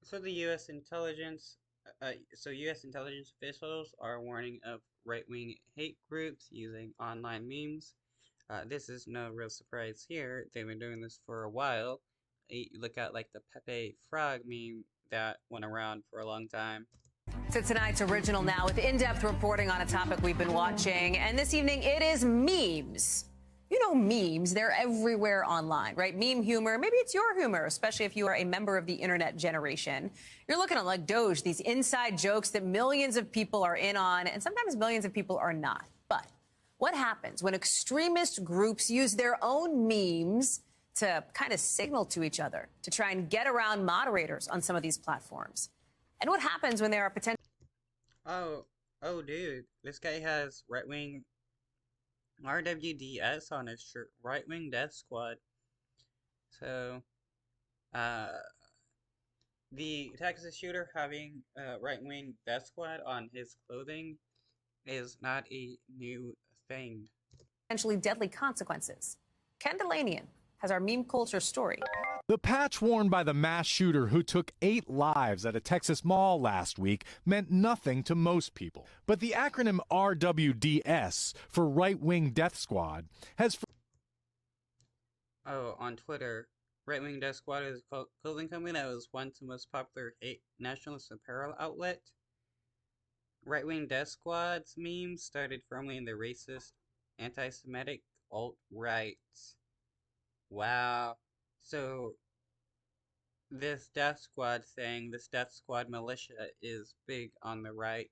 So the U.S. intelligence officials are warning of right-wing hate groups using online memes. This is no real surprise here. They've been doing this for a while. You look at like the Pepe Frog meme that went around for a long time. To tonight's original now with in-depth reporting on a topic we've been watching. And this evening, it is memes. You know memes, they're everywhere online, right? Meme humor, maybe it's your humor, especially if you are a member of the internet generation. You're looking at like Doge, these inside jokes that millions of people are in on, and sometimes millions of people are not. But what happens when extremist groups use their own memes to kind of signal to each other, to try and get around moderators on some of these platforms? And what happens when there are potential... Oh, dude, this guy has right-wing RWDS on his shirt, right-wing death squad. So, the Texas shooter having right-wing death squad on his clothing is not a new thing. Potentially deadly consequences. Ken Delanian has our meme culture story. The patch worn by the mass shooter who took 8 lives at a Texas mall last week meant nothing to most people. But the acronym RWDS for Right Wing Death Squad has... On Twitter, Right Wing Death Squad is a clothing company that was once the most popular nationalist apparel outlet. Right Wing Death Squad's memes started firmly in the racist, anti-Semitic alt-right. Wow. So, this death squad thing, this death squad militia is big on the right.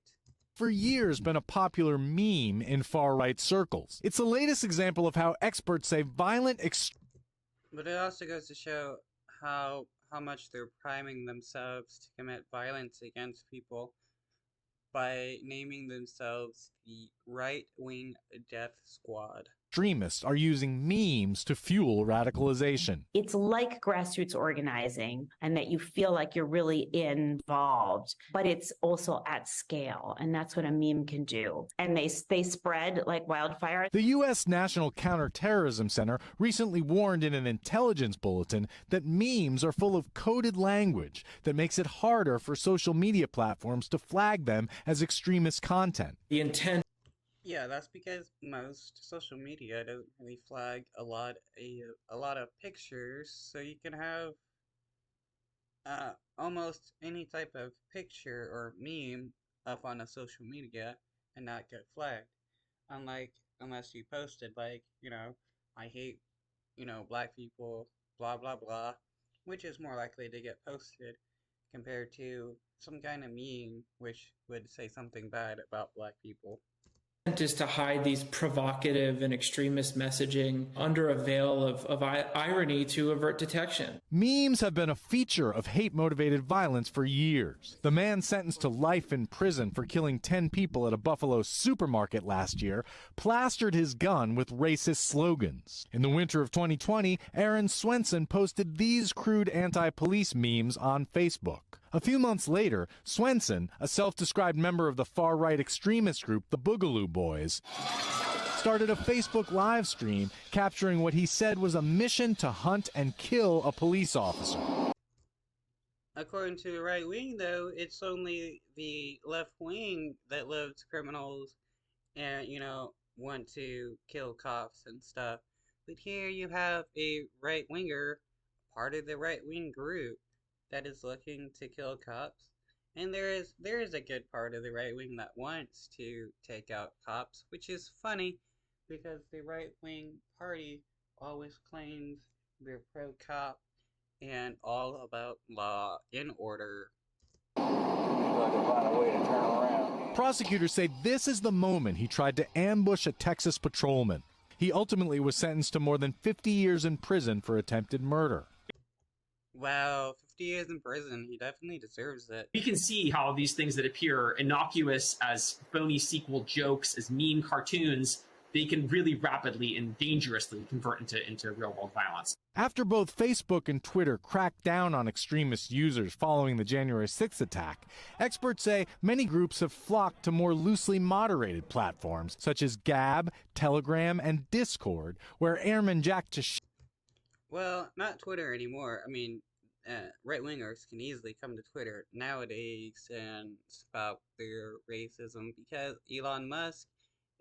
For years been a popular meme in far-right circles. It's the latest example of how experts say violent But it also goes to show how much they're priming themselves to commit violence against people by naming themselves the right-wing death squad. Extremists are using memes to fuel radicalization. It's like grassroots organizing and that you feel like you're really involved, but it's also at scale. And that's what a meme can do. And they spread like wildfire. The U.S. National Counterterrorism Center recently warned in an intelligence bulletin that memes are full of coded language that makes it harder for social media platforms to flag them as extremist content. The intent. Yeah, that's because most social media doesn't really flag a lot of pictures, so you can have almost any type of picture or meme up on a social media and not get flagged. Unless you posted like, I hate, black people, blah blah blah, which is more likely to get posted compared to some kind of meme which would say something bad about black people. Is to hide these provocative and extremist messaging under a veil of irony to avert detection. Memes have been a feature of hate-motivated violence for years. The man sentenced to life in prison for killing 10 people at a Buffalo supermarket last year plastered his gun with racist slogans. In the winter of 2020, Aaron Swenson posted these crude anti-police memes on Facebook. A few months later, Swenson, a self-described member of the far-right extremist group, the Boogaloo Boys, started a Facebook live stream capturing what he said was a mission to hunt and kill a police officer. According to the right wing, though, it's only the left wing that loves criminals and, want to kill cops and stuff. But here you have a right-winger, part of the right-wing group, that is looking to kill cops, and there is a good part of the right wing that wants to take out cops, which is funny because the right wing party always claims they're pro cop and all about law and order. Prosecutors say this is the moment he tried to ambush a Texas patrolman. He ultimately was sentenced to more than 50 years in prison for attempted murder. Wow, 50 years in prison. He definitely deserves it. We can see how these things that appear innocuous as phony sequel jokes, as meme cartoons, they can really rapidly and dangerously convert into real-world violence. After both Facebook and Twitter cracked down on extremist users following the January 6th attack, experts say many groups have flocked to more loosely moderated platforms such as Gab, Telegram, and Discord, where Airman Jack Well, not Twitter anymore. I mean, right wingers can easily come to Twitter nowadays and spout their racism because Elon Musk,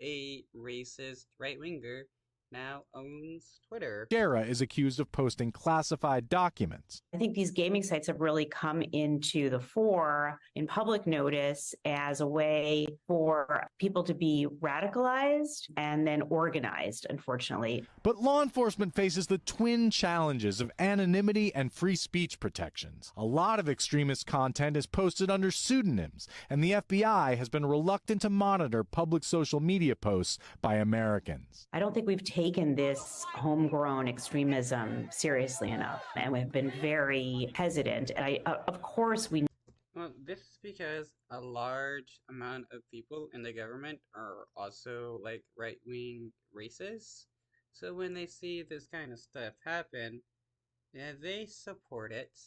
a racist right winger, now owns Twitter. Shara is accused of posting classified documents. I think these gaming sites have really come into the fore in public notice as a way for people to be radicalized and then organized, unfortunately. But law enforcement faces the twin challenges of anonymity and free speech protections. A lot of extremist content is posted under pseudonyms, and the FBI has been reluctant to monitor public social media posts by Americans. I don't think we've taken this homegrown extremism seriously enough, and we've been very hesitant. And of course, we. Well, this is because a large amount of people in the government are also like right-wing racists. So when they see this kind of stuff happen, yeah, they support it.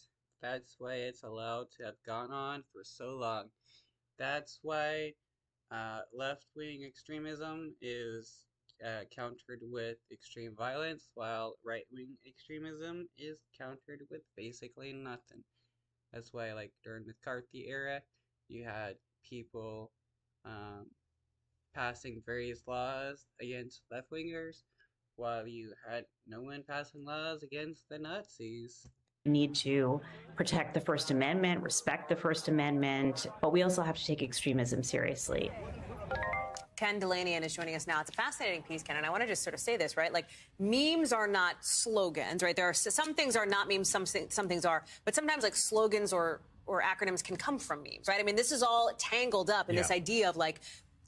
That's why it's allowed to have gone on for so long. That's why left-wing extremism is countered with extreme violence, while right-wing extremism is countered with basically nothing. That's why, like, during the McCarthy era, you had people passing various laws against left-wingers, while you had no one passing laws against the Nazis. We need to protect the First Amendment, respect the First Amendment, but we also have to take extremism seriously. Ken Delanian is joining us now. It's a fascinating piece, Ken, and I want to just sort of say this, right? Like, memes are not slogans, right? There are some things are not memes, some things are, but sometimes like slogans or acronyms can come from memes, right? I mean, this is all tangled up in this idea of like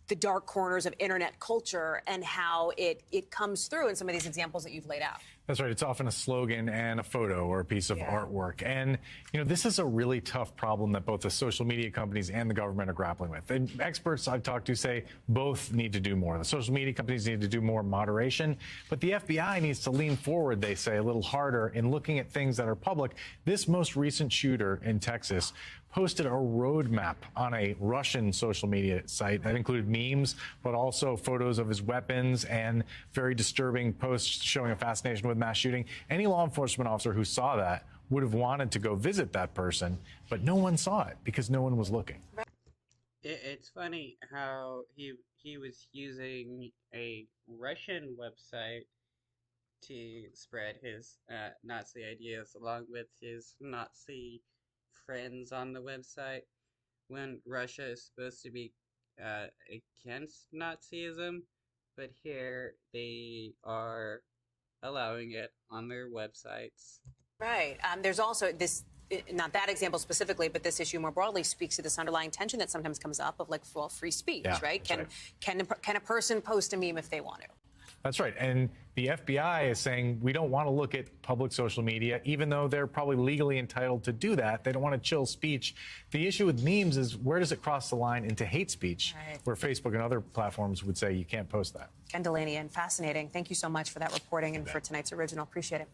the dark corners of internet culture and how it comes through in some of these examples that you've laid out. That's right. It's often a slogan and a photo or a piece of artwork. And, you know, this is a really tough problem that both the social media companies and the government are grappling with. And experts I've talked to say both need to do more. The social media companies need to do more moderation, but the FBI needs to lean forward, they say, a little harder in looking at things that are public. This most recent shooter in Texas posted a roadmap on a Russian social media site that included memes, but also photos of his weapons and very disturbing posts showing a fascination with mass shooting. Any law enforcement officer who saw that would have wanted to go visit that person, but no one saw it because no one was looking. It's funny how he was using a Russian website to spread his Nazi ideas along with his Nazi friends on the website, when Russia is supposed to be against Nazism, but here they are allowing it on their websites. Right. There's also this, not that example specifically, but this issue more broadly speaks to this underlying tension that sometimes comes up of like, well, free speech, right? Can a person post a meme if they want to? That's right. And the FBI is saying we don't want to look at public social media, even though they're probably legally entitled to do that. They don't want to chill speech. The issue with memes is where does it cross the line into hate speech, where Facebook and other platforms would say you can't post that. Ken Delanian, fascinating. Thank you so much for that reporting and for tonight's original. Appreciate it.